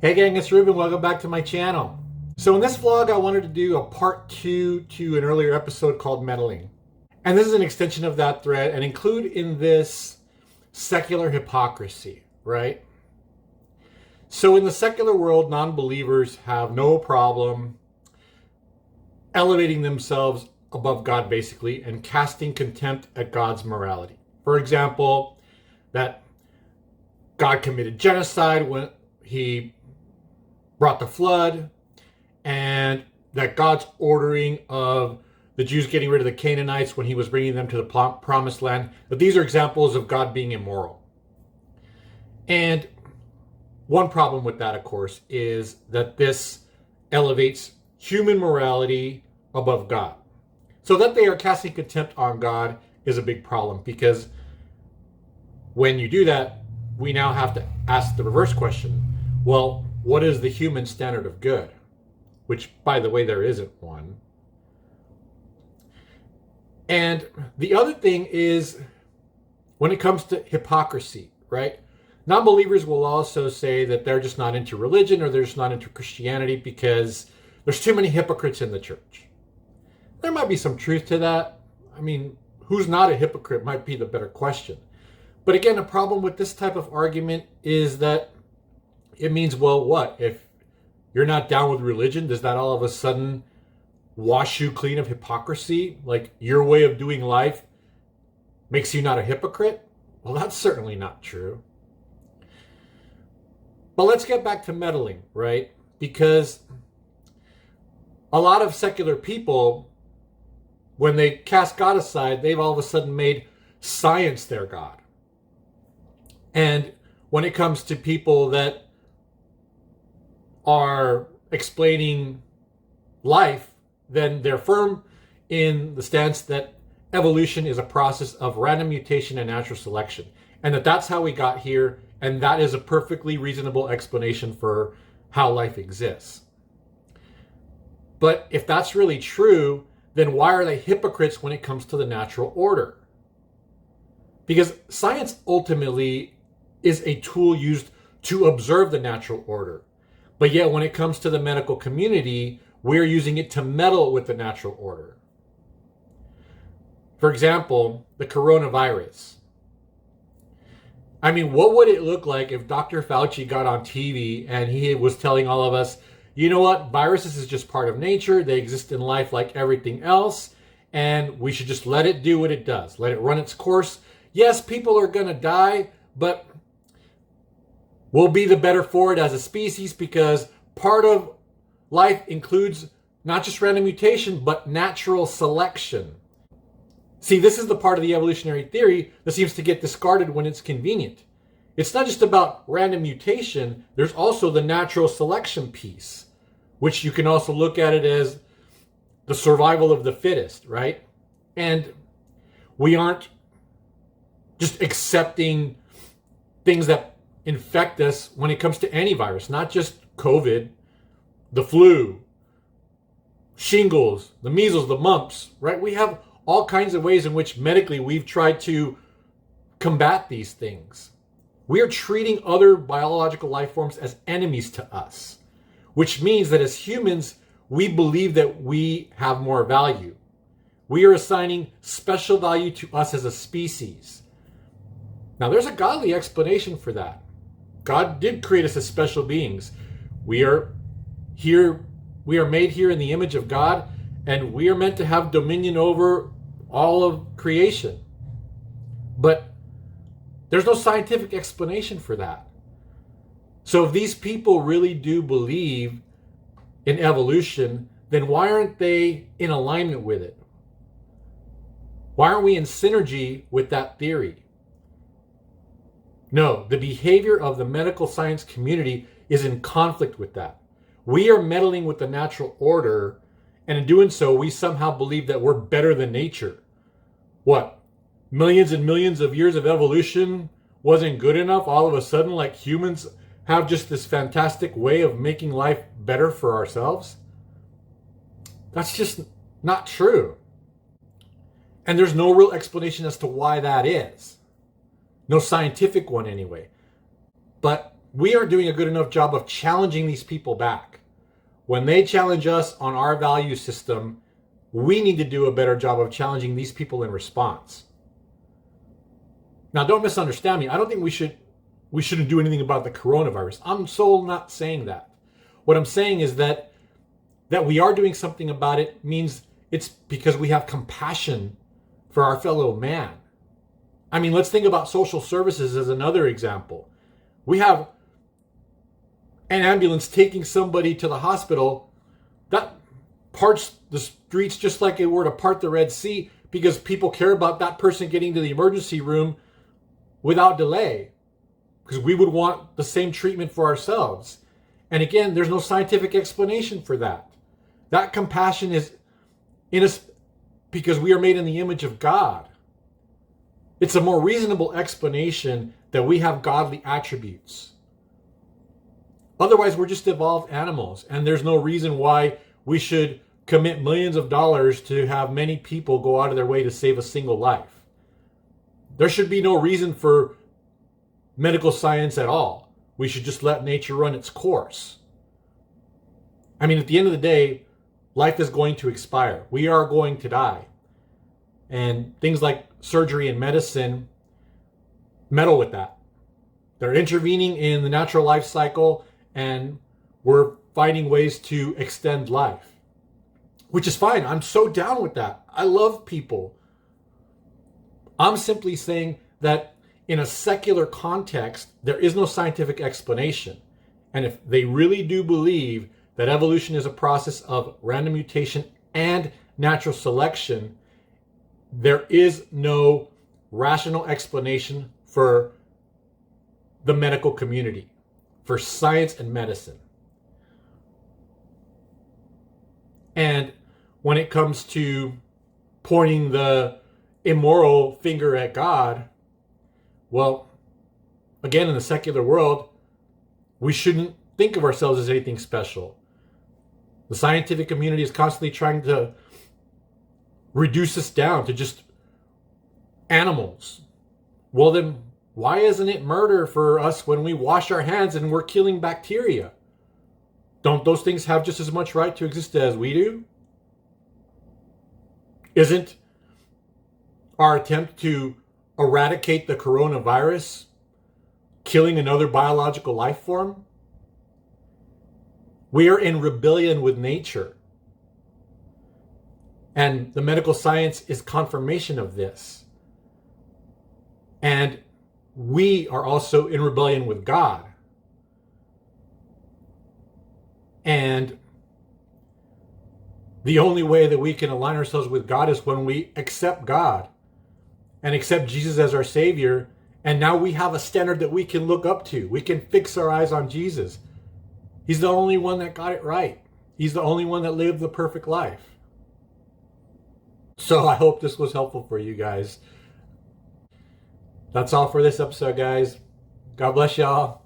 Hey gang, it's Ruben. Welcome back to my channel. So in this vlog, I wanted to do a part 2 to an earlier episode called Meddling. And this is an extension of that thread and include in this secular hypocrisy, right? So in the secular world, non-believers have no problem elevating themselves above God basically and casting contempt at God's morality. For example, that God committed genocide when he brought the flood, and that God's ordering of the Jews getting rid of the Canaanites when he was bringing them to the promised land, that these are examples of God being immoral. And one problem with that, of course, is that this elevates human morality above God. So that they are casting contempt on God is a big problem, because when you do that, we now have to ask the reverse question. Well, what is the human standard of good? Which, by the way, there isn't one. And the other thing is, when it comes to hypocrisy, right? Non-believers will also say that they're just not into religion or they're just not into Christianity because there's too many hypocrites in the church. There might be some truth to that. I mean, who's not a hypocrite might be the better question. But again, the problem with this type of argument is that it means, well, what? If you're not down with religion, does that all of a sudden wash you clean of hypocrisy? Like your way of doing life makes you not a hypocrite? Well, that's certainly not true. But let's get back to meddling, right? Because a lot of secular people, when they cast God aside, they've all of a sudden made science their God. And when it comes to people that are explaining life, then they're firm in the stance that evolution is a process of random mutation and natural selection, and that that's how we got here, and that is a perfectly reasonable explanation for how life exists. But if that's really true, then why are they hypocrites when it comes to the natural order? Because science ultimately is a tool used to observe the natural order. But yet when it comes to the medical community, we're using it to meddle with the natural order. For example, the coronavirus. I mean, what would it look like if Dr. Fauci got on TV and he was telling all of us, you know what, viruses is just part of nature, they exist in life like everything else, and we should just let it do what it does, let it run its course. Yes, people are going to die, but we'll be the better for it as a species, because part of life includes not just random mutation, but natural selection. See, this is the part of the evolutionary theory that seems to get discarded when it's convenient. It's not just about random mutation, there's also the natural selection piece, which you can also look at it as the survival of the fittest, right? And we aren't just accepting things that infect us when it comes to any virus, not just COVID, the flu, shingles, the measles, the mumps, right? We have all kinds of ways in which medically we've tried to combat these things. We are treating other biological life forms as enemies to us, which means that as humans, we believe that we have more value. We are assigning special value to us as a species. Now, there's a godly explanation for that. God did create us as special beings. We are made here in the image of God, and we are meant to have dominion over all of creation. But there's no scientific explanation for that. So if these people really do believe in evolution, then why aren't they in alignment with it? Why aren't we in synergy with that theory? No, the behavior of the medical science community is in conflict with that. We are meddling with the natural order, and in doing so, we somehow believe that we're better than nature. What? Millions and millions of years of evolution wasn't good enough? All of a sudden, like humans have just this fantastic way of making life better for ourselves? That's just not true. And there's no real explanation as to why that is. No scientific one anyway. But we aren't doing a good enough job of challenging these people back. When they challenge us on our value system, we need to do a better job of challenging these people in response. Now, don't misunderstand me. I don't think we shouldn't do anything about the coronavirus. I'm so not saying that. What I'm saying is that we are doing something about it means it's because we have compassion for our fellow man. I mean, let's think about social services as another example. We have an ambulance taking somebody to the hospital that parts the streets just like it were to part the Red Sea, because people care about that person getting to the emergency room without delay, because we would want the same treatment for ourselves. And again, there's no scientific explanation for that. That compassion is in us because we are made in the image of God. It's a more reasonable explanation that we have godly attributes. Otherwise, we're just evolved animals, and there's no reason why we should commit millions of dollars to have many people go out of their way to save a single life. There should be no reason for medical science at all. We should just let nature run its course. I mean, at the end of the day, life is going to expire. We are going to die. And things like surgery and medicine meddle with that. They're intervening in the natural life cycle, and we're finding ways to extend life, which is fine. I'm so down with that. I love people. I'm simply saying that in a secular context, there is no scientific explanation. And if they really do believe that evolution is a process of random mutation and natural selection, there is no rational explanation for the medical community, for science and medicine. And when it comes to pointing the immoral finger at God, well, again, in the secular world, we shouldn't think of ourselves as anything special. The scientific community is constantly trying to reduce us down to just animals. Well, then why isn't it murder for us when we wash our hands and we're killing bacteria? Don't those things have just as much right to exist as we do? Isn't our attempt to eradicate the coronavirus killing another biological life form? We are in rebellion with nature. And the medical science is confirmation of this. And we are also in rebellion with God. And the only way that we can align ourselves with God is when we accept God and accept Jesus as our Savior. And now we have a standard that we can look up to. We can fix our eyes on Jesus. He's the only one that got it right. He's the only one that lived the perfect life. So I hope this was helpful for you guys. That's all for this episode, guys. God bless y'all.